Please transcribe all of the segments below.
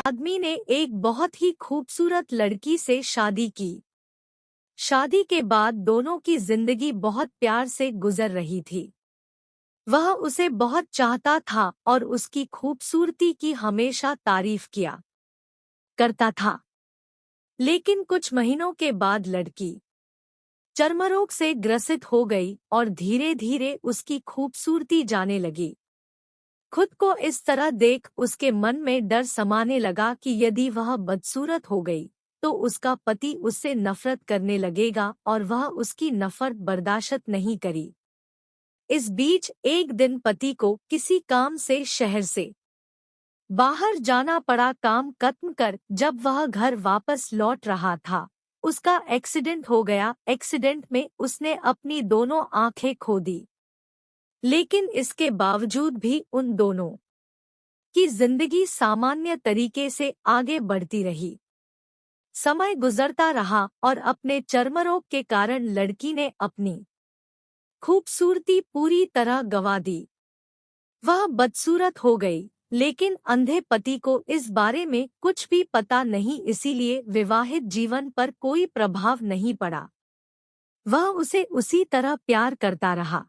आदमी ने एक बहुत ही खूबसूरत लड़की से शादी की। शादी के बाद दोनों की जिंदगी बहुत प्यार से गुजर रही थी। वह उसे बहुत चाहता था और उसकी खूबसूरती की हमेशा तारीफ किया करता था। लेकिन कुछ महीनों के बाद लड़की चर्मरोग से ग्रसित हो गई और धीरे धीरे उसकी खूबसूरती जाने लगी। खुद को इस तरह देख उसके मन में डर समाने लगा कि यदि वह बदसूरत हो गई तो उसका पति उससे नफरत करने लगेगा और वह उसकी नफरत बर्दाश्त नहीं करी। इस बीच एक दिन पति को किसी काम से शहर से बाहर जाना पड़ा। काम खत्म कर जब वह घर वापस लौट रहा था, उसका एक्सीडेंट हो गया। एक्सीडेंट में उसने अपनी दोनों आंखें खो दी। लेकिन इसके बावजूद भी उन दोनों की जिंदगी सामान्य तरीके से आगे बढ़ती रही। समय गुजरता रहा और अपने चर्मरोग के कारण लड़की ने अपनी खूबसूरती पूरी तरह गंवा दी। वह बदसूरत हो गई, लेकिन अंधे पति को इस बारे में कुछ भी पता नहीं, इसीलिए विवाहित जीवन पर कोई प्रभाव नहीं पड़ा। वह उसे उसी तरह प्यार करता रहा।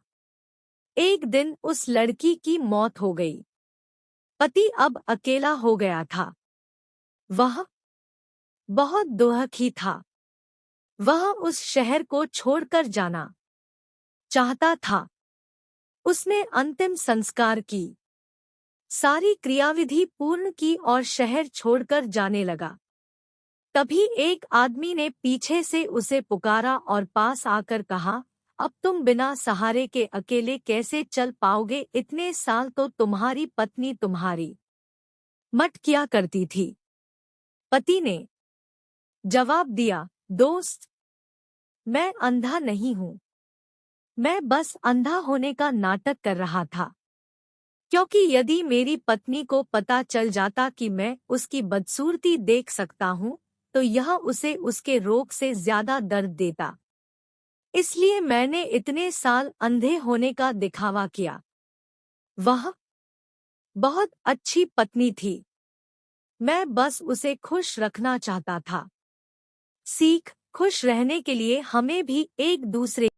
एक दिन उस लड़की की मौत हो गई। पति अब अकेला हो गया था। वह बहुत दुखी था। वह उस शहर को छोड़कर जाना चाहता था। उसने अंतिम संस्कार की सारी क्रियाविधि पूर्ण की और शहर छोड़कर जाने लगा। तभी एक आदमी ने पीछे से उसे पुकारा और पास आकर कहा, अब तुम बिना सहारे के अकेले कैसे चल पाओगे? इतने साल तो तुम्हारी पत्नी तुम्हारी मत किया करती थी। पति ने जवाब दिया, दोस्त, मैं अंधा नहीं हूँ। मैं बस अंधा होने का नाटक कर रहा था, क्योंकि यदि मेरी पत्नी को पता चल जाता कि मैं उसकी बदसूरती देख सकता हूँ तो यह उसे उसके रोग से ज्यादा दर्द देता। इसलिए मैंने इतने साल अंधे होने का दिखावा किया। वह बहुत अच्छी पत्नी थी। मैं बस उसे खुश रखना चाहता था। सीख, खुश रहने के लिए हमें भी एक दूसरे